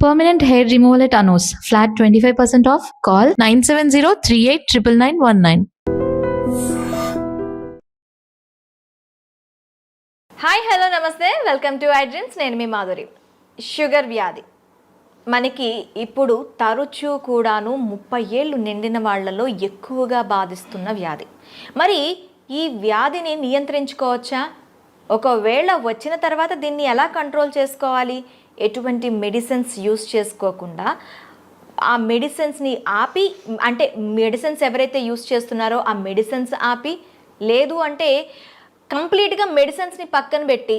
Permanent hair removal at Anos. Flat 25% off. Call 970-389919. Hi hello నమస్తే, welcome to I dreams. నేను మీ Madhuri. Sugar వ్యాధి మనకి ఇప్పుడు తరచూ కూడాను 30 ఏళ్ళు నిండిన వాళ్ళలో ఎక్కువగా బాధిస్తున్న వ్యాధి. మరి ఈ వ్యాధిని నియంత్రించుకోవచ్చా? ఒకవేళ వచ్చిన తర్వాత దీన్ని ఎలా కంట్రోల్ చేసుకోవాలి? ఎటువంటి మెడిసిన్స్ యూస్ చేసుకోకుండా ఆ మెడిసిన్స్ని ఆపి, అంటే మెడిసిన్స్ ఎవరైతే యూస్ చేస్తున్నారో ఆ మెడిసిన్స్ ఆపి, లేదు అంటే కంప్లీట్గా మెడిసిన్స్ని పక్కన పెట్టి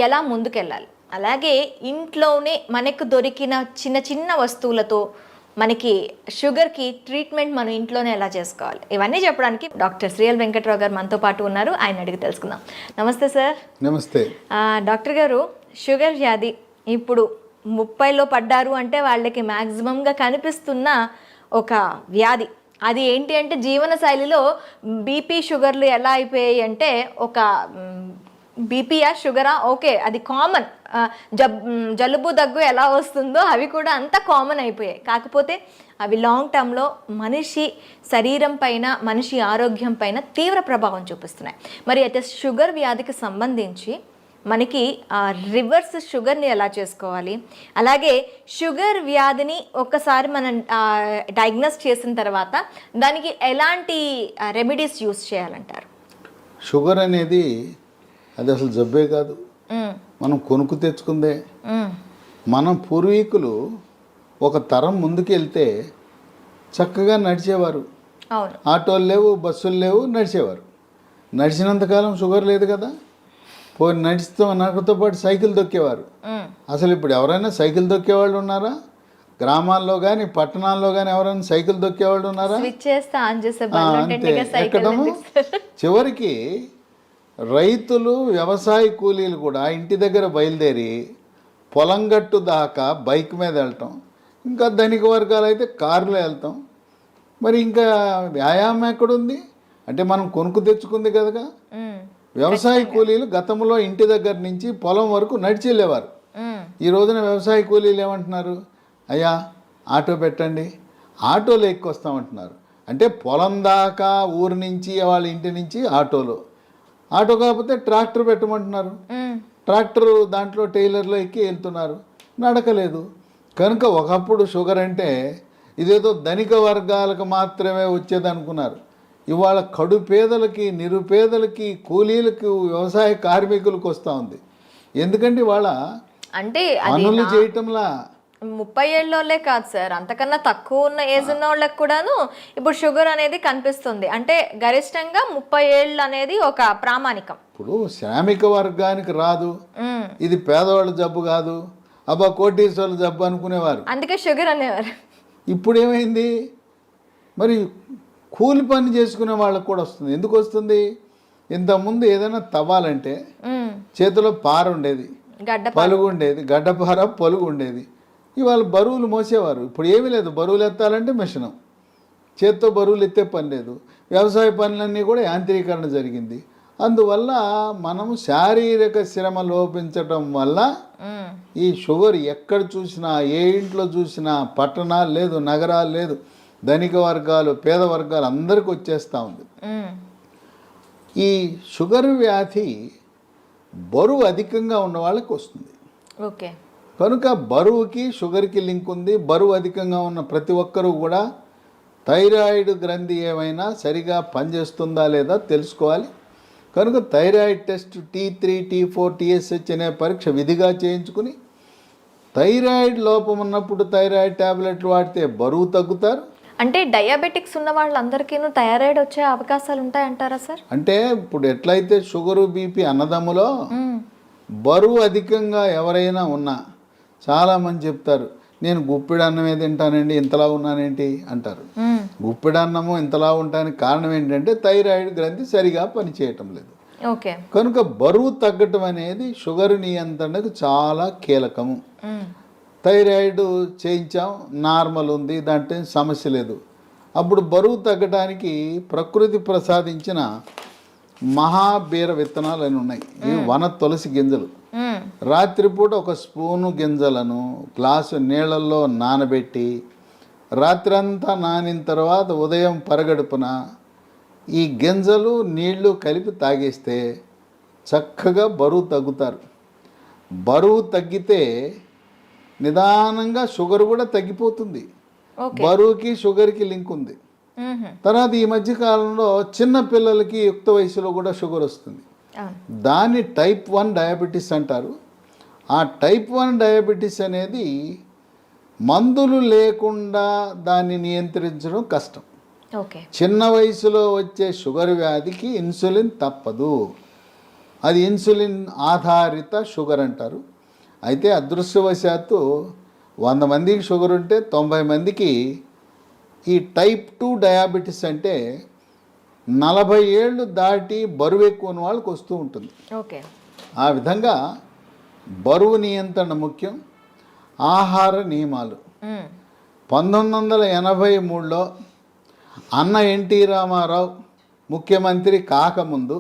ఎలా ముందుకెళ్ళాలి? అలాగే ఇంట్లోనే మనకు దొరికిన చిన్న చిన్న వస్తువులతో మనకి షుగర్కి ట్రీట్మెంట్ మనం ఇంట్లోనే ఎలా చేసుకోవాలి, ఇవన్నీ చెప్పడానికి డాక్టర్ శ్రీఎల్ వెంకట్రావు గారు మనతో పాటు ఉన్నారు. ఆయన అడిగి తెలుసుకుందాం. నమస్తే సార్. నమస్తే డాక్టర్ గారు, షుగర్ వ్యాధి ఇప్పుడు 30లో పడ్డారు అంటే వాళ్ళకి మ్యాక్సిమంగా కనిపిస్తున్న ఒక వ్యాధి. అది ఏంటి అంటే జీవన శైలిలో బీపీ షుగర్లు ఎలా అయిపోయాయి అంటే, ఒక బీపీయా షుగరా ఓకే అది కామన్, జలుబు దగ్గు ఎలా వస్తుందో అవి కూడా అంత కామన్ అయిపోయాయి. కాకపోతే అవి లాంగ్ టర్మ్లో మనిషి శరీరం పైన, మనిషి ఆరోగ్యం పైన తీవ్ర ప్రభావం చూపిస్తున్నాయి. మరి అయితే షుగర్ వ్యాధికి సంబంధించి మనకి రివర్స్ షుగర్ని ఎలా చేసుకోవాలి, అలాగే షుగర్ వ్యాధిని ఒక్కసారి మనం డయాగ్నోస్ చేసిన తర్వాత దానికి ఎలాంటి రెమెడీస్ యూస్ చేయాలంటారు? షుగర్ అనేది అది అసలు జబ్బే కాదు, మనం కొనుక్కు తెచ్చుకుందే. మన పూర్వీకులు ఒక తరం ముందుకెళ్తే చక్కగా నడిచేవారు. ఆటోలు లేవు, బస్సులు లేవు, నడిచేవారు. నడిచినంతకాలం షుగర్ లేదు కదా. పోయి నడుతో పాటు సైకిల్ దొక్కేవారు. అసలు ఇప్పుడు ఎవరైనా సైకిల్ దొక్కేవాళ్ళు ఉన్నారా? గ్రామాల్లో కానీ పట్టణాల్లో కానీ ఎవరైనా సైకిల్ దొక్కేవాళ్ళు ఉన్నారా? అంతే, ఎక్కడము. చివరికి రైతులు, వ్యవసాయ కూలీలు కూడా ఇంటి దగ్గర బయలుదేరి పొలం గట్టు దాకా బైక్ మీద వెళ్ళటం, ఇంకా ధనిక వర్గాలు అయితే కారులో వెళ్తాం. మరి ఇంకా వ్యాయామం ఎక్కడుంది? అంటే మనం కొనుక్కు తెచ్చుకుంది కదా. వ్యవసాయ కూలీలు గతంలో ఇంటి దగ్గర నుంచి పొలం వరకు నడిచి వెళ్ళేవారు. ఈ రోజున వ్యవసాయ కూలీలు ఏమంటున్నారు? అయ్యా ఆటో పెట్టండి, ఆటోలో ఎక్కొస్తామంటున్నారు. అంటే పొలం దాకా ఊరి నుంచి, వాళ్ళ ఇంటి నుంచి ఆటోలో. ఆటో కాకపోతే ట్రాక్టర్ పెట్టమంటున్నారు. ట్రాక్టర్ దాంట్లో టైలర్లో ఎక్కి వెళ్తున్నారు, నడకలేదు. కనుక ఒకప్పుడు షుగర్ అంటే ఇదేదో ధనిక వర్గాలకు మాత్రమే వచ్చేది అనుకున్నారు. ఇవాళ కడు పేదలకి, నిరుపేదలకి, కూలీలకు, వ్యవసాయ కార్మికులకు వస్తూ ఉంది. ఎందుకంటే ఇవాళ అంటే పనులు చేయటంలా 30 ఏళ్ళోళ్ళే కాదు సార్, అంతకన్నా తక్కువ ఉన్న ఏజ్ ఉన్న వాళ్ళకి కూడాను ఇప్పుడు షుగర్ అనేది కనిపిస్తుంది. అంటే గరిష్టంగా 30 ఏళ్ళు అనేది ఒక ప్రామాణికం. ఇప్పుడు శ్రామిక వర్గానికి రాదు, ఇది పేదవాళ్ళ జబ్బు కాదు, అబ్బా కోటీశ్వర్ల జబ్బు అనుకునేవారు, అందుకే షుగర్ అనేవారు. ఇప్పుడు ఏమైంది? మరి కూలి పని చేసుకునే వాళ్ళకు కూడా వస్తుంది. ఎందుకు వస్తుంది? ఇంతకుముందు ఏదైనా తవ్వాలంటే చేతిలో పార ఉండేది, పలుగు ఉండేది, గడ్డపార పలుగు ఉండేది. ఇవాళ బరువులు మోసేవారు. ఇప్పుడు ఏమీ లేదు, బరువులు ఎత్తాలంటే మిషను, చేత్తో బరువులు ఎత్తే పని లేదు. వ్యవసాయ పనులన్నీ కూడా యాంత్రీకరణ జరిగింది. అందువల్ల మనము శారీరక శ్రమ లోపించటం వల్ల ఈ షుగర్ ఎక్కడ చూసినా, ఏ ఇంట్లో చూసినా, పట్టణాలు లేదు, నగరాలు లేదు, ధనిక వర్గాలు, పేద వర్గాలు అందరికీ వచ్చేస్తూ ఉంది. ఈ షుగర్ వ్యాధి బరువు అధికంగా ఉన్న వాళ్ళకి వస్తుంది. ఓకే, కనుక బరువుకి షుగర్కి లింక్ ఉంది. బరువు అధికంగా ఉన్న ప్రతి ఒక్కరూ కూడా థైరాయిడ్ గ్రంథి ఏమైనా సరిగా పనిచేస్తుందా లేదా తెలుసుకోవాలి. కనుక thyroid test T3, T4, TSH అనే పరీక్ష విధిగా చేయించుకుని, థైరాయిడ్ లోపం ఉన్నప్పుడు థైరాయిడ్ ట్యాబ్లెట్లు వాడితే బరువు తగ్గుతారు. అంటే డయాబెటిక్స్ ఉన్న వాళ్ళందరికీ థైరాయిడ్ వచ్చే అవకాశాలు ఉంటాయంటారా సార్? అంటే ఇప్పుడు ఎట్లయితే షుగరు, బీపీ అన్నదమ్ములో బరువు అధికంగా ఎవరైనా ఉన్నా చాలామంది చెప్తారు, నేను గుప్పిడి అన్నమే తింటానండి, ఇంతలా ఉన్నానేంటి అంటారు. గుప్పిడి అన్నము ఇంతలా ఉండడానికి కారణం ఏంటంటే థైరాయిడ్ గ్రంథి సరిగా పనిచేయటం లేదు. ఓకే, కనుక బరువు తగ్గటం అనేది షుగర్ నియంత్రణకు చాలా కీలకము. థైరాయిడ్ చేయించాం, నార్మల్ ఉంది, దాంట్లో సమస్య లేదు. అప్పుడు బరువు తగ్గడానికి ప్రకృతి ప్రసాదించిన మహాబీర విత్తనాలు అని ఉన్నాయి. ఈ వన తులసి గింజలు రాత్రిపూట ఒక స్పూను గింజలను గ్లాసు నీళ్ళల్లో నానబెట్టి రాత్రంతా నానిన తర్వాత ఉదయం పరగడుపున ఈ గింజలు నీళ్లు కలిపి తాగేస్తే చక్కగా బరువు తగ్గుతారు. బరువు తగ్గితే నిదానంగా షుగర్ కూడా తగ్గిపోతుంది. బరువుకి షుగర్కి లింక్ ఉంది. తర్వాత ఈ మధ్య కాలంలో చిన్న పిల్లలకి యుక్త వయసులో కూడా షుగర్ వస్తుంది. దాన్ని టైప్ 1 డయాబెటీస్ అంటారు. ఆ టైప్ 1 డయాబెటీస్ అనేది మందులు లేకుండా దాన్ని నియంత్రించడం కష్టం. చిన్న వయసులో వచ్చే షుగర్ వ్యాధికి ఇన్సులిన్ తప్పదు. అది ఇన్సులిన్ ఆధారిత షుగర్ అంటారు. అయితే అదృష్టవశాత్తు 100 మందికి షుగర్ ఉంటే 90 మందికి ఈ టైప్ 2 డయాబెటీస్ అంటే 40 ఏళ్ళు దాటి బరువు ఎక్కువ ఉన్న వాళ్ళకి వస్తూ ఉంటుంది. ఆ విధంగా బరువు నియంత్రణ ముఖ్యం. ఆహార నియమాలు 1983లో అన్న ఎన్టీ రామారావు ముఖ్యమంత్రి కాకముందు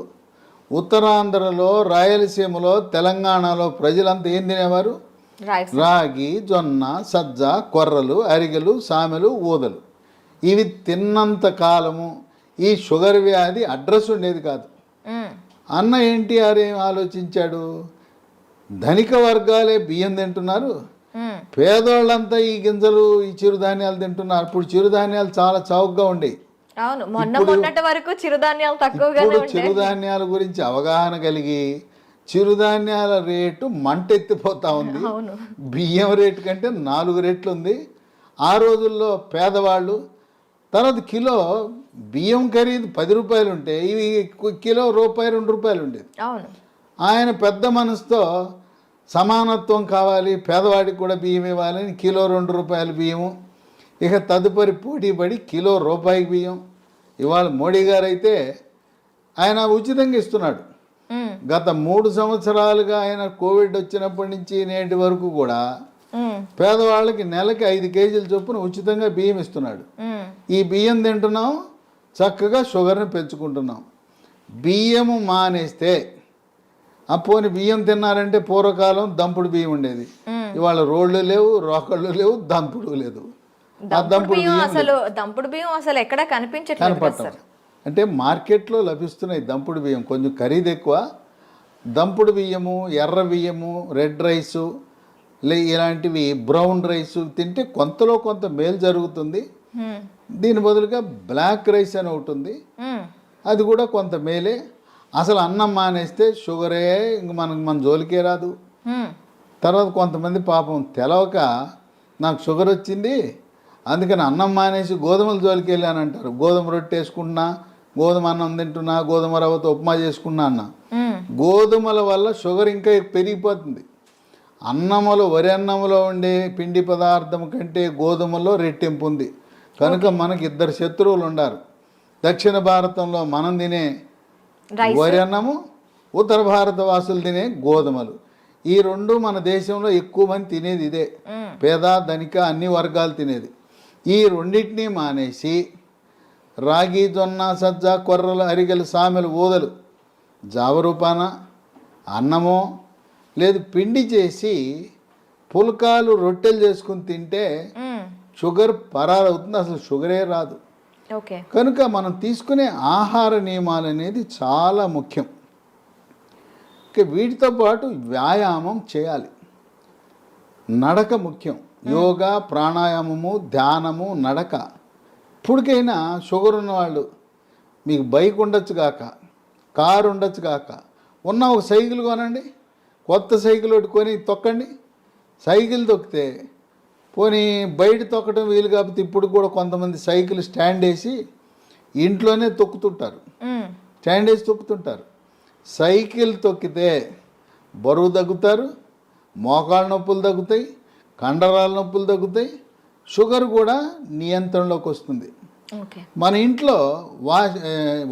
ఉత్తరాంధ్రలో, రాయలసీమలో, తెలంగాణలో ప్రజలంతా ఏం తినేవారు? రాగి, జొన్న, సజ్జ, కొర్రలు, అరిగెలు, సామెలు, ఊదలు. ఇవి తిన్నంత కాలము ఈ షుగర్ వ్యాధి అడ్రస్ ఉండేది కాదు. అన్న ఎన్టీఆర్ ఏం ఆలోచించాడు? ధనిక వర్గాలే బియ్యం తింటున్నారు, పేదోళ్ళంతా ఈ గింజలు, ఈ చిరుధాన్యాలు తింటున్నారు. ఇప్పుడు చిరుధాన్యాలు చాలా చౌకగా ఉండేవి. చిరుధాన్యాల గురించి అవగాహన కలిగి చిరుధాన్యాల రేటు మంటెత్తిపోతా ఉంది. బియ్యం రేటు కంటే 4 రెట్లు ఉంది. ఆ రోజుల్లో పేదవాళ్ళు తర్వాత కిలో బియ్యం ఖరీదు 10 రూపాయలు ఉంటే ఇవి కిలో రూపాయి 2 రూపాయలు ఉండేది. ఆయన పెద్ద మనసుతో సమానత్వం కావాలి, పేదవాడికి కూడా బియ్యం ఇవ్వాలని కిలో 2 రూపాయల బియ్యము. ఇక తదుపరి పోటీ పడి కిలో రూపాయికి బియ్యం. ఇవాళ మోడీ గారు అయితే ఆయన ఉచితంగా ఇస్తున్నాడు. గత 3 సంవత్సరాలుగా ఆయన కోవిడ్ వచ్చినప్పటి నుంచి నేటి వరకు కూడా పేదవాళ్ళకి నెలకి 5 కేజీల చొప్పున ఉచితంగా బియ్యం ఇస్తున్నాడు. ఈ బియ్యం తింటున్నాం, చక్కగా షుగర్ని పెంచుకుంటున్నాం. బియ్యము మానేస్తే పోని బియ్యం తిన్నారంటే పూర్వకాలం దంపుడు బియ్యం ఉండేది. ఇవాళ రోడ్లు లేవు, రోకళ్ళు లేవు, దంపుడు లేదు. దంపుడు బియ్యం అసలు ఎక్కడ కనపడతాం. అంటే మార్కెట్లో లభిస్తున్నాయి దంపుడు బియ్యం, కొంచెం ఖరీదు ఎక్కువ. దంపుడు బియ్యము, ఎర్ర బియ్యము, రెడ్ రైసు ఇలాంటివి, బ్రౌన్ రైసు తింటే కొంతలో కొంత మేలు జరుగుతుంది. దీని బదులుగా బ్లాక్ రైస్ అని ఒకటి ఉంది, అది కూడా కొంత మేలే. అసలు అన్నం మానేస్తే షుగరే ఇంక మన జోలికే రాదు. తర్వాత కొంతమంది పాపం తెలవక నాకు షుగర్ వచ్చింది అందుకని అన్నం మానేసి గోధుమల జోలికి వెళ్ళాను అంటారు. గోధుమ రొట్టె వేసుకుంటున్నా, గోధుమ అన్నం తింటున్నా, గోధుమ రవ్వతో ఉప్మా చేసుకున్నా అన్న. గోధుమల వల్ల షుగర్ ఇంకా పెరిగిపోతుంది. అన్నములో, వరి అన్నములో ఉండే పిండి పదార్థం కంటే గోధుమలో రెట్టింపు ఉంది. కనుక మనకి 2 శత్రువులు ఉండారు. దక్షిణ భారతంలో మనం తినే వరి అన్నము, ఉత్తర భారత వాసులు తినే గోధుమలు. ఈ 2 మన దేశంలో ఎక్కువ మంది తినేది ఇదే. పేద, ధనిక అన్ని వర్గాలు తినేది. ఈ రెండింటినీ మానేసి రాగి, జొన్న, సజ్జ, కొర్రలు, అరిగెలు, సామెలు, ఊదలు జావరూపాన అన్నమో లేదు పిండి చేసి పుల్కాలు, రొట్టెలు చేసుకుని తింటే షుగర్ పరారవుతుంది, అసలు షుగరే రాదు. కనుక మనం తీసుకునే ఆహార నియమాలు అనేది చాలా ముఖ్యం. వీటితో పాటు వ్యాయామం చేయాలి. నడక ముఖ్యం. యోగా, ప్రాణాయామము, ధ్యానము, నడక. ఇప్పటికైనా షుగర్ ఉన్నవాళ్ళు మీకు బైక్ ఉండొచ్చు కాక, కారు ఉండొచ్చు కాక, ఉన్న ఒక సైకిల్ కొనండి. కొత్త సైకిల్ ఒకటి కొని తొక్కండి. సైకిల్ తొక్కితే పోనీ బయట తొక్కడం వీలు కాకపోతే ఇప్పుడు కూడా కొంతమంది సైకిల్ స్టాండ్ వేసి ఇంట్లోనే తొక్కుతుంటారు. స్టాండ్ వేసి తొక్కుతుంటారు. సైకిల్ తొక్కితే బరువు తగ్గుతారు, మోకాళ్ళ నొప్పులు తగ్గుతాయి, కండరాల నొప్పులు తగ్గుతాయి, షుగర్ కూడా నియంత్రణలోకి వస్తుంది. మన ఇంట్లో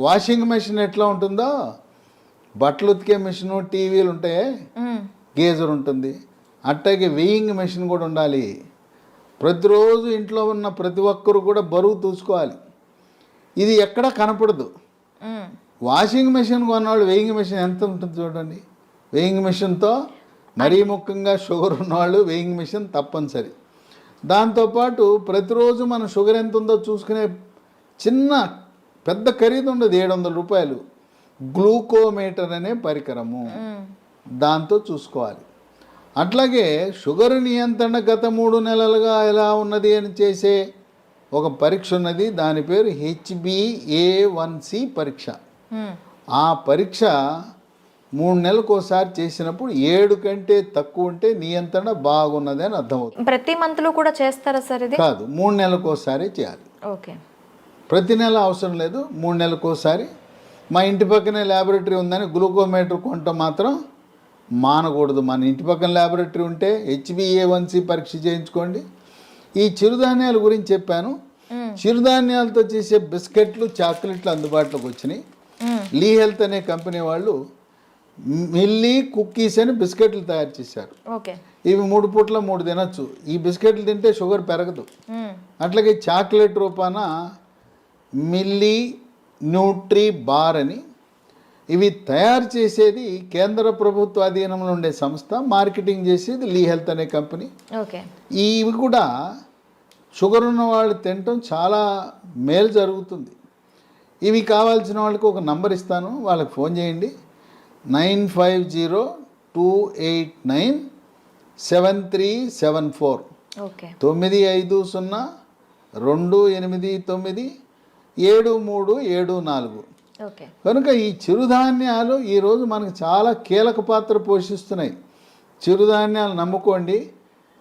వాషింగ్ మెషిన్ ఎట్లా ఉంటుందో, బట్టలు ఉతికే మెషిన్, టీవీలు ఉంటాయి, గేజర్ ఉంటుంది, అట్టాగే వెయింగ్ మెషిన్ కూడా ఉండాలి. ప్రతిరోజు ఇంట్లో ఉన్న ప్రతి ఒక్కరు కూడా బరువు చూసుకోవాలి. ఇది ఎక్కడా కనపడదు. వాషింగ్ మెషిన్ కొన్నవాళ్ళు వెయింగ్ మెషిన్ ఎంత ఉంటుంది చూడండి. వెయింగ్ మెషిన్తో మరీ ముఖ్యంగా షుగర్ ఉన్నవాళ్ళు వెయింగ్ మిషన్ తప్పనిసరి. దాంతోపాటు ప్రతిరోజు మన షుగర్ ఎంత ఉందో చూసుకునే చిన్న పెద్ద ఖరీదు ఉండదు, 700 రూపాయలు గ్లూకోమీటర్ అనే పరికరము, దాంతో చూసుకోవాలి. అట్లాగే షుగర్ నియంత్రణ గత 3 నెలలుగా ఎలా ఉన్నది అని చేసే ఒక పరీక్ష ఉన్నది, దాని పేరు HbA1c పరీక్ష. ఆ పరీక్ష 3 నెలలకు ఒకసారి చేసినప్పుడు 7 కంటే తక్కువ ఉంటే నియంత్రణ బాగున్నది అని అర్థమవుతుంది. ప్రతి మంత్లో కూడా చేస్తారా సార్ ఇది? కాదు, 3 నెలలకు ఒకసారి చేయాలి. ఓకే, ప్రతి నెల అవసరం లేదు, 3 నెలలకు ఒకసారి. మా ఇంటి పక్కనే ల్యాబొరేటరీ ఉందని గ్లూకోమీటర్ కొంట మాత్రం మానకూడదు. మన ఇంటి పక్కన ల్యాబొరేటరీ ఉంటే HbA1c పరీక్ష చేయించుకోండి. ఈ చిరుధాన్యాల గురించి చెప్పాను. చిరుధాన్యాలతో చేసే బిస్కెట్లు, చాక్లెట్లు అందుబాటులోకి వచ్చినాయి. లీ హెల్త్ అనే కంపెనీ వాళ్ళు మిల్లీ కుక్కీస్ అని బిస్కెట్లు తయారు చేశారు. ఓకే, ఇవి 3 పూట్ల 3 తినచ్చు. ఈ బిస్కెట్లు తింటే షుగర్ పెరగదు. అట్లాగే చాక్లెట్ రూపాన మిల్లీ న్యూట్రీ బార్ అని, ఇవి తయారు చేసేది కేంద్ర ప్రభుత్వ అధీనంలో ఉండే సంస్థ, మార్కెటింగ్ చేసేది లీ హెల్త్ అనే కంపెనీ. ఓకే, ఇవి కూడా షుగర్ ఉన్న వాళ్ళు తినటం చాలా మేలు జరుగుతుంది. ఇవి కావాల్సిన వాళ్ళకి ఒక నంబర్ ఇస్తాను, వాళ్ళకి ఫోన్ చేయండి. 9502897374 ఓకే, 9502897374. ఓకే. కనుక ఈ చిరుధాన్యాలు ఈరోజు మనకు చాలా కీలక పాత్ర పోషిస్తున్నాయి. చిరుధాన్యాలు నమ్ముకోండి,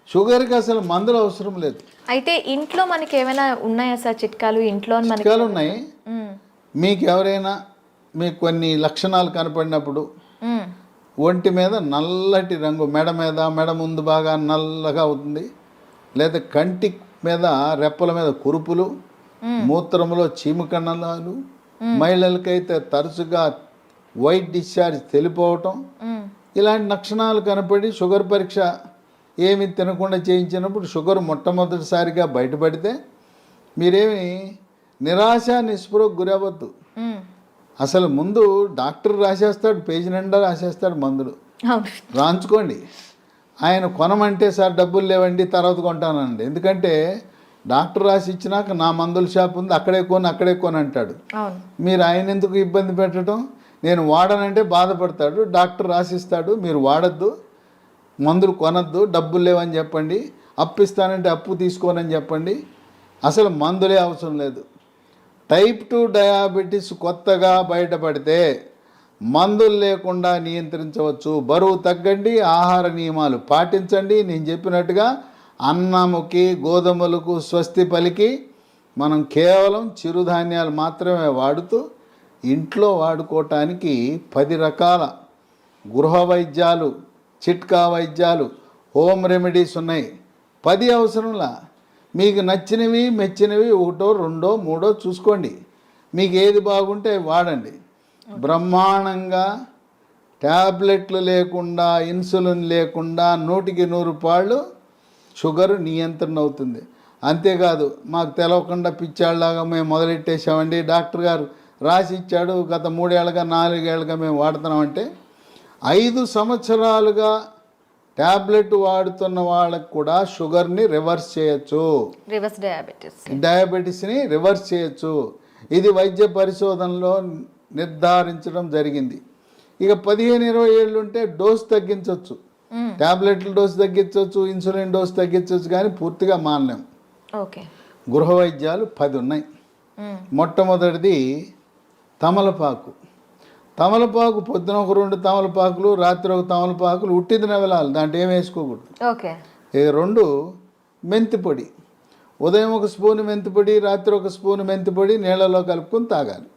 షుగర్కి అసలు మందులు అవసరం లేదు. అయితే ఇంట్లో మనకి ఏమైనా ఉన్నాయా సార్ చిట్కాలు? ఇంట్లో చిట్కాలు ఉన్నాయి. మీకు ఎవరైనా మీకు కొన్ని లక్షణాలు కనపడినప్పుడు ఒంటి మీద నల్లటి రంగు, మెడ ముందు బాగా నల్లగా అవుతుంది, లేదా కంటి మీద రెప్పల మీద కురుపులు, మూత్రంలో చీమకణాలు, మహిళలకైతే తరచుగా వైట్ డిశ్చార్జ్ తెలిపోవటం, ఇలాంటి లక్షణాలు కనపడి షుగర్ పరీక్ష ఏమి తినకుండా చేయించినప్పుడు షుగర్ మొట్టమొదటిసారిగా బయటపడితే మీరేమి నిరాశ నిస్పృహకు గురవద్దు. అసలు ముందు డాక్టర్ రాసేస్తాడు, పేజీ నిండా రాసేస్తాడు మందులు, రాంచుకోండి. ఆయన కొనమంటే సార్ డబ్బులు లేవండి తర్వాత కొంటానండి, ఎందుకంటే డాక్టర్ రాసి ఇచ్చినాక నా మందుల షాప్ ఉంది అక్కడే కొని అంటాడు. మీరు ఆయన ఎందుకు ఇబ్బంది పెట్టడం? నేను వాడనంటే బాధపడతాడు, డాక్టర్ రాసిస్తాడు, మీరు వాడద్దు, మందులు కొనద్దు, డబ్బులు లేవని చెప్పండి, అప్పు ఇస్తానంటే అప్పు తీసుకోనని చెప్పండి. అసలు మందులే అవసరం లేదు. టైప్ 2 డయాబెటీస్ కొత్తగా బయటపడితే మందులు లేకుండా నియంత్రించవచ్చు. బరువు తగ్గండి, ఆహార నియమాలు పాటించండి. నేను చెప్పినట్టుగా అన్నముకి గోధుమలకు స్వస్తి పలికి మనం కేవలం చిరుధాన్యాలు మాత్రమే వాడుతూ ఇంట్లో వాడుకోవటానికి 10 రకాల గృహ వైద్యాలు, చిట్కా వైద్యాలు, హోమ్ రెమెడీస్ ఉన్నాయి. 10 అవసరంలా. మీకు నచ్చినవి మెచ్చినవి 1, 2, 3 చూసుకోండి. మీకు ఏది బాగుంటే వాడండి. బ్రహ్మాండంగా ట్యాబ్లెట్లు లేకుండా, ఇన్సులిన్ లేకుండా 100కి 100 పాళ్ళు షుగర్ నియంత్రణ అవుతుంది. అంతేకాదు మాకు తెలవకుండా పిచ్చాళ్ళలాగా మేము మొదలెట్టేసామండి, డాక్టర్ గారు రాసి ఇచ్చాడు, గత 3 ఏళ్ళుగా 4 ఏళ్ళుగా మేము వాడుతున్నామంటే 5 సంవత్సరాలుగా ట్యాబ్లెట్ వాడుతున్న వాళ్ళకు కూడా షుగర్ని రివర్స్ చేయొచ్చు, డయాబెటీస్ని రివర్స్ చేయొచ్చు. ఇది వైద్య పరిశోధనలో నిర్ధారించడం జరిగింది. ఇక 15-20 ఏళ్ళు ఉంటే డోస్ తగ్గించవచ్చు, ట్యాబ్లెట్ల డోస్ తగ్గించవచ్చు, ఇన్సులిన్ డోస్ తగ్గించవచ్చు, కానీ పూర్తిగా మానలేం. గృహ వైద్యాలు 10 ఉన్నాయి. మొట్టమొదటిది తమలపాకు. తమలపాకు పొద్దున ఒక 2 తమలపాకులు, రాత్రి ఒక తమలపాకులు ఉట్టిది నవలాలి, దాంట్లో ఏం వేసుకోకూడదు. ఇక 2 మెంతిపొడి. ఉదయం 1 స్పూను మెంతిపొడి, రాత్రి 1 స్పూను మెంతిపొడి నీళ్ళలో కలుపుకొని తాగాలి.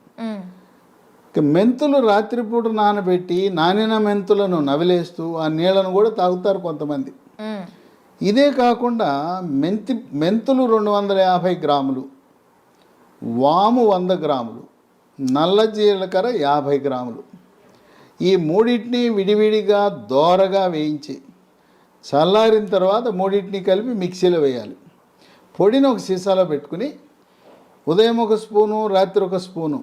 ఇక మెంతులు రాత్రిపూట నానబెట్టి నానిన మెంతులను నవిలేస్తూ ఆ నీళ్ళను కూడా తాగుతారు కొంతమంది. ఇదే కాకుండా మెంతులు 250 గ్రాములు, వాము 100 గ్రాములు, నల్ల జీలకర్ర 50 గ్రాములు, ఈ మూడింటిని విడివిడిగా దోరగా వేయించి చల్లారిన తర్వాత మూడింటిని కలిపి మిక్సీలో వేయాలి. పొడిని ఒక సీసాలో పెట్టుకుని ఉదయం 1 స్పూను, రాత్రి 1 స్పూను,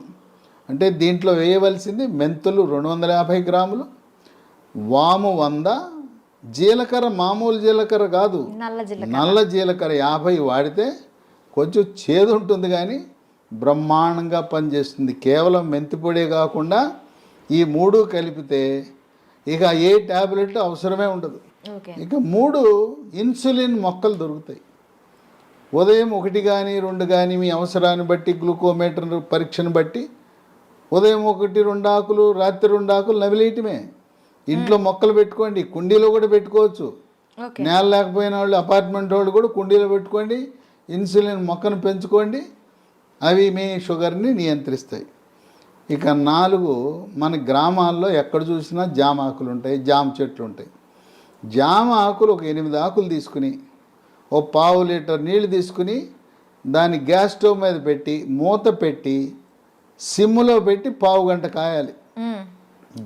అంటే దీంట్లో వేయవలసింది మెంతులు 250 గ్రాములు, వాము 100, జీలకర్ర మామూలు జీలకర్ర కాదు, నల్ల జీలకర్ర 50 వాడితే కొంచెం చేదు ఉంటుంది కానీ బ్రహ్మాండంగా పనిచేస్తుంది. కేవలం మెంతిపొడే కాకుండా ఈ 3 కలిపితే ఇక ఏ ట్యాబ్లెట్ అవసరమే ఉండదు. ఇక 3 ఇన్సులిన్ మొక్కలు దొరుకుతాయి. ఉదయం 1 కానీ 2 కానీ మీ అవసరాన్ని బట్టి గ్లూకోమీటర్ పరీక్షను బట్టి ఉదయం 1-2 ఆకులు, రాత్రి 2 ఆకులు నవిలేయటమే. ఇంట్లో మొక్కలు పెట్టుకోండి, కుండీలో కూడా పెట్టుకోవచ్చు. నేల లేకపోయిన వాళ్ళు, అపార్ట్మెంట్ వాళ్ళు కూడా కుండీలో పెట్టుకోండి, ఇన్సులిన్ మొక్కను పెంచుకోండి. అవి మీ షుగర్ని నియంత్రిస్తాయి. ఇక 4 మన గ్రామాల్లో ఎక్కడ చూసినా జామ ఆకులు ఉంటాయి, జామ చెట్లు ఉంటాయి. జామ ఆకులు ఒక 8 ఆకులు తీసుకుని ఓ 1/2 లీటర్ నీళ్ళు తీసుకుని దాన్ని గ్యాస్ స్టవ్ మీద పెట్టి మూత పెట్టి సిమ్లో పెట్టి 1/2 గంట కాయాలి.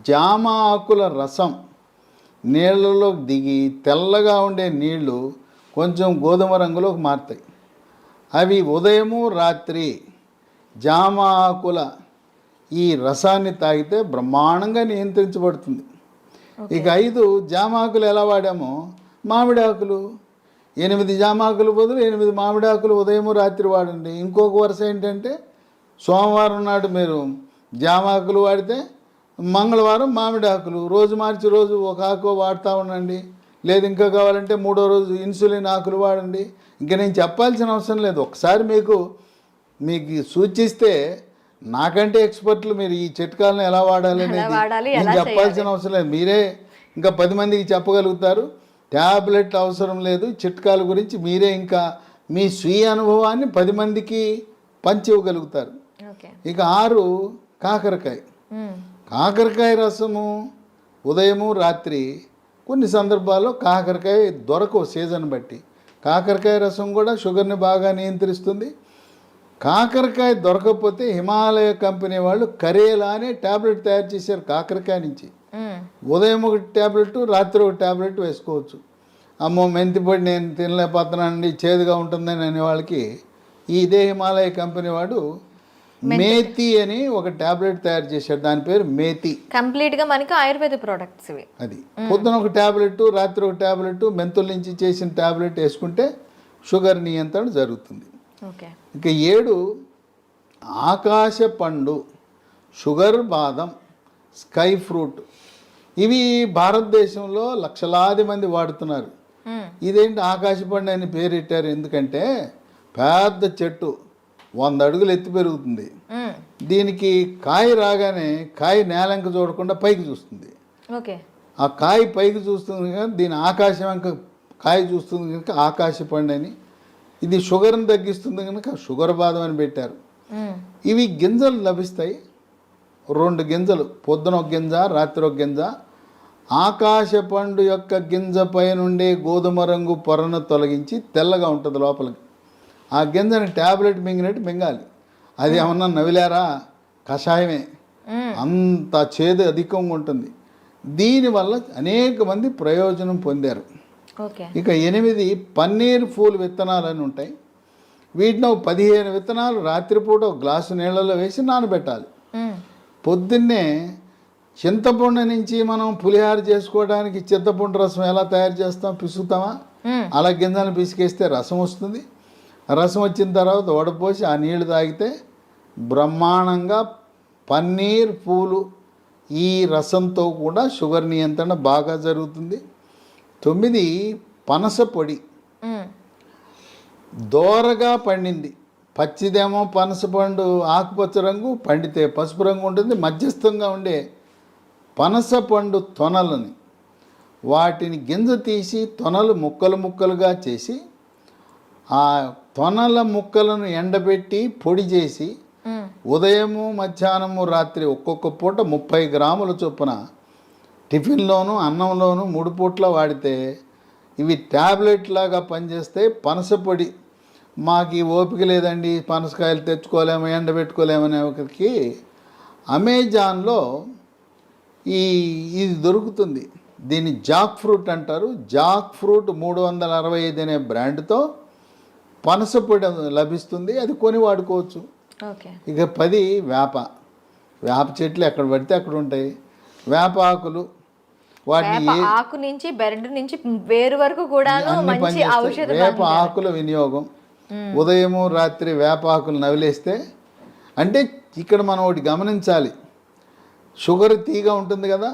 జామ ఆకుల రసం నీళ్ళలో దిగి తెల్లగా ఉండే నీళ్లు కొంచెం గోధుమ రంగులోకి మారుతాయి. అవి ఉదయము రాత్రి జామ ఆకుల ఈ రసాన్ని తాగితే బ్రహ్మాండంగా నియంత్రించబడుతుంది. ఇక 5 జామ ఆకులు ఎలా వాడామో మామిడి ఆకులు 8 జామ ఆకులు బదులు 8 మామిడి ఆకులు ఉదయము రాత్రి వాడండి. ఇంకొక వరుస ఏంటంటే సోమవారం నాడు మీరు జామ ఆకులు వాడితే మంగళవారం మామిడి ఆకులు, రోజు మార్చి రోజు ఒక ఆకు వాడుతూ ఉండండి. లేదు ఇంకా కావాలంటే 3వ రోజు ఇన్సులిన్ ఆకులు వాడండి. ఇంకా నేను చెప్పాల్సిన అవసరం లేదు. ఒకసారి మీకు సూచిస్తే నాకంటే ఎక్స్పర్ట్లు మీరు ఈ చిట్కాలను ఎలా వాడాలి అనేది నేను చెప్పాల్సిన అవసరం లేదు. మీరే ఇంకా 10 మందికి చెప్పగలుగుతారు. ట్యాబ్లెట్ అవసరం లేదు. చిట్కాల గురించి మీరే ఇంకా మీ స్వీయ అనుభవాన్ని 10 మందికి పంచి ఇవ్వగలుగుతారు. ఇక 6 కాకరకాయ. కాకరకాయ రసము ఉదయము రాత్రి కొన్ని సందర్భాల్లో కాకరకాయ దొరకవు సీజన్ బట్టి. కాకరకాయ రసం కూడా షుగర్ని బాగా నియంత్రిస్తుంది. కాకరకాయ దొరకకపోతే హిమాలయ కంపెనీ వాళ్ళు కరేలా అనే ట్యాబ్లెట్ తయారు చేశారు కాకరకాయ నుంచి. ఉదయం 1 ట్యాబ్లెట్, రాత్రి 1 ట్యాబ్లెట్ వేసుకోవచ్చు. అమ్మో మెంతిపొడి నేను తినలేకపోతున్నానండి, చేదుగా ఉంటుందని అనే వాళ్ళకి ఇదే హిమాలయ కంపెనీ వాడు మేతి అని ఒక ట్యాబ్లెట్ తయారు చేశాడు. దాని పేరు మేతి. కంప్లీట్గా మనకి ఆయుర్వేద ప్రోడక్ట్స్ ఇవి. అది పొద్దున 1 ట్యాబ్లెట్, రాత్రి 1 ట్యాబ్లెట్, మెంతుల నుంచి చేసిన ట్యాబ్లెట్ వేసుకుంటే షుగర్ నియంత్రణ జరుగుతుంది. ఇక 7 ఆకాశ పండు, షుగర్ బాదం, స్కై ఫ్రూట్. ఇవి భారతదేశంలో లక్షలాది మంది వాడుతున్నారు. ఇదేంటి ఆకాశ పండు అని పేరెట్టారు ఎందుకంటే పెద్ద చెట్టు 100 అడుగులు ఎత్తి పెరుగుతుంది. దీనికి కాయ రాగానే కాయ నేలంక చూడకుండా పైకి చూస్తుంది. ఆ కాయ పైకి చూస్తుంది కనుక దీని ఆకాశం అంక కాయ చూస్తుంది కనుక ఆకాశ పండు అని. ఇది షుగర్ని తగ్గిస్తుంది కనుక షుగర్ బాదం అని పెట్టారు. ఇవి గింజలు లభిస్తాయి. 2 గింజలు, పొద్దున 1 గింజ, రాత్రి 1 గింజ. ఆకాశ పండు యొక్క గింజ పై నుండి గోధుమ రంగు పొరను తొలగించి తెల్లగా ఉంటుంది లోపలికి. ఆ గింజని ట్యాబ్లెట్ మింగినట్టు మింగాలి. అది ఏమన్నా నవిలారా, కషాయమే. అంత చేదు అధికంగా ఉంటుంది. దీనివల్ల అనేక మంది ప్రయోజనం పొందారు. ఇక 8 పన్నీర్ పూలు విత్తనాలు అని ఉంటాయి. వీటిని 15 విత్తనాలు రాత్రిపూట 1 గ్లాసు నీళ్ళలో వేసి నానబెట్టాలి. పొద్దున్నే చింతపండు నుంచి మనం పులిహార చేసుకోవడానికి చింతపండు రసం ఎలా తయారు చేస్తాం, పిసుకుతామా? అలా గింజలను పిసికేస్తే రసం వస్తుంది. రసం వచ్చిన తర్వాత వడపోసి ఆ నీళ్లు తాగితే బ్రహ్మాండంగా పన్నీర్ పూలు ఈ రసంతో కూడా షుగర్ నియంత్రణ బాగా జరుగుతుంది. 9 పనస పొడి. దోరగా పండింది. పచ్చిదేమో పనస పండు ఆకుపచ్చ రంగు, పండితే పసుపు రంగు ఉంటుంది. మధ్యస్థంగా ఉండే పనస పండు తొనలని వాటిని గింజ తీసి తొనలు ముక్కలు ముక్కలుగా చేసి ఆ తొనల ముక్కలను ఎండబెట్టి పొడి చేసి ఉదయము మధ్యాహ్నము రాత్రి ఒక్కొక్క పూట 30 గ్రాముల చొప్పున టిఫిన్లోను అన్నంలోను 3 పూట్ల వాడితే ఇవి ట్యాబ్లెట్ లాగా పనిచేస్తే పనస పొడి. మాకు ఓపిక లేదండి, పనసకాయలు తెచ్చుకోలేము, ఎండబెట్టుకోలేమనే ఒకరికి అమెజాన్లో ఇది దొరుకుతుంది. దీన్ని జాక్ ఫ్రూట్ అంటారు. జాక్ ఫ్రూట్ 365 అనే బ్రాండ్తో పనస పొడి లభిస్తుంది. అది కొని వాడుకోవచ్చు. ఇక 10 వేప చెట్లు ఎక్కడ పడితే అక్కడ ఉంటాయి. వేప ఆకులు వాటిని వేప ఆకు నుంచి బెరడు నుంచి వేరు వరకు కూడాను అన్ని మంచి పనిచేస్తాయి. ఔషధ వేప ఆకుల వినియోగం ఉదయము రాత్రి వేప ఆకులు నవిలేస్తే, అంటే ఇక్కడ మనం ఒకటి గమనించాలి, షుగర్ తీగ ఉంటుంది కదా,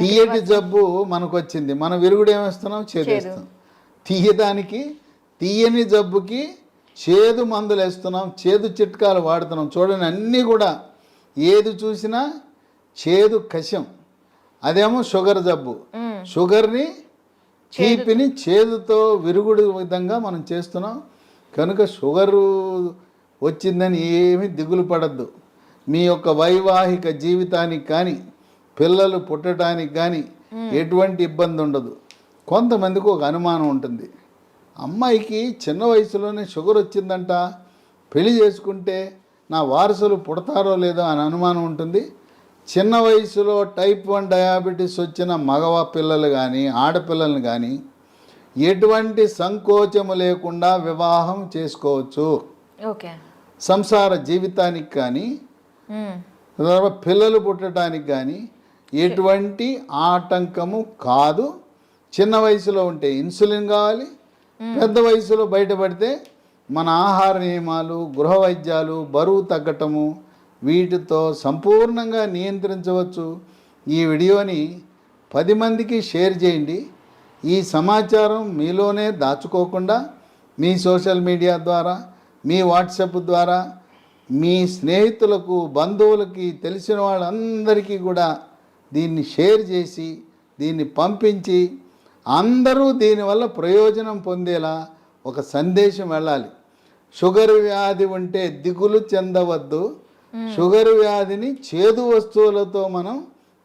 తీయటి జబ్బు మనకు వచ్చింది, మనం విరుగుడు ఏమేస్తున్నాం, చేదేస్తాం. తీయని జబ్బుకి చేదు మందులు వేస్తున్నాం, చేదు చిట్కాలు వాడుతున్నాం. చూడండి, అన్నీ కూడా ఏది చూసినా చేదు కషం. అదేమో షుగర్ జబ్బు, షుగర్ని తీపిని చేదుతో విరుగుడు విధంగా మనం చేస్తున్నాం. కనుక షుగరు వచ్చిందని ఏమీ దిగులు పడద్దు. మీ యొక్క వైవాహిక జీవితానికి కానీ పిల్లలు పుట్టడానికి కానీ ఎటువంటి ఇబ్బంది ఉండదు. కొంతమందికి ఒక అనుమానం ఉంటుంది, అమ్మాయికి చిన్న వయసులోనే షుగర్ వచ్చిందంట, పెళ్లి చేసుకుంటే నా వారసులు పుడతారో లేదో అని అనుమానం ఉంటుంది. చిన్న వయసులో టైప్ 1 డయాబెటీస్ వచ్చిన మగవ పిల్లలు కానీ ఆడపిల్లలు కానీ ఎటువంటి సంకోచము లేకుండా వివాహం చేసుకోవచ్చు. ఓకే, సంసార జీవితానికి కానీ పిల్లలు పుట్టడానికి కానీ ఎటువంటి ఆటంకము కాదు. చిన్న వయసులో ఉంటే ఇన్సులిన్ కావాలి, పెద్ద వయసులో బయటపడితే మన ఆహార నియమాలు, గృహ వైద్యాలు, బరువు తగ్గటము, వీటితో సంపూర్ణంగా నియంత్రించవచ్చు. ఈ వీడియోని 10 మందికి షేర్ చేయండి. ఈ సమాచారం మీలోనే దాచుకోకుండా మీ సోషల్ మీడియా ద్వారా, మీ వాట్సాప్ ద్వారా, మీ స్నేహితులకు, బంధువులకి, తెలిసిన వాళ్ళందరికీ కూడా దీన్ని షేర్ చేసి దీన్ని పంపించి అందరూ దీనివల్ల ప్రయోజనం పొందేలా ఒక సందేశం వెళ్ళాలి. షుగర్ వ్యాధి ఉంటే దిగులు చెందవద్దు, షుగర్ వ్యాధిని చేదు వస్తువులతో మనం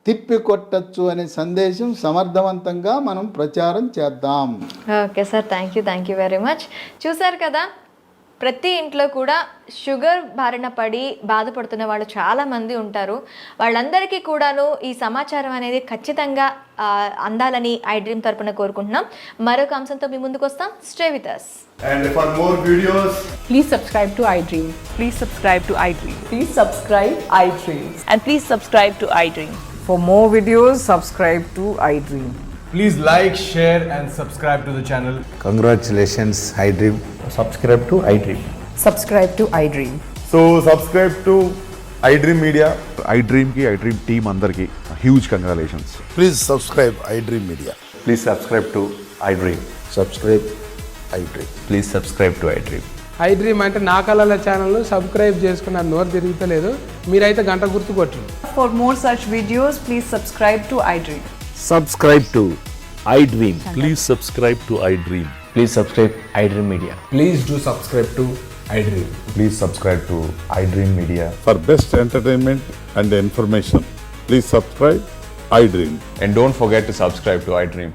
తిప్పికొట్టచ్చు అనే సందేశం సమర్థవంతంగా మనం ప్రచారం చేద్దాం. Okay sir, thank you very much. చూసారు కదా, ప్రతి ఇంట్లో కూడా షుగర్ బారిన పడి బాధపడుతున్న వాళ్ళు చాలామంది ఉంటారు. వాళ్ళందరికీ కూడాను ఈ సమాచారం అనేది ఖచ్చితంగా అందాలని ఐ డ్రీమ్ తరపున కోరుకుంటున్నాం. మరొక అంశంతో మీ ముందుకు వస్తాం. Stay with us. And for more videos, Please subscribe to iDream. Please subscribe to iDream. Please subscribe iDream. And please subscribe to iDream. For more videos, subscribe to iDream. please like, share and subscribe to the channel. Congratulations, iDream. Subscribe to iDream. Subscribe to iDream. So subscribe to iDream Media. iDream ki iDream team అందరికి huge congratulations. Please subscribe iDream Media. Please subscribe to iDream. Subscribe iDream. Please subscribe to iDream. iDream అంటే నా కళల ఛానల్ను subscribe చేసుకున్న నోరు తిరుగుతలేదు, మీరైతే గంట గుర్తు కొట్టండి. For more such videos, please subscribe to iDream. Subscribe to iDream. Please subscribe to iDream. Please subscribe iDream Media. Please do subscribe to iDream. Please subscribe to iDream Media. For best entertainment and information, please subscribe iDream. And don't forget to subscribe to iDream.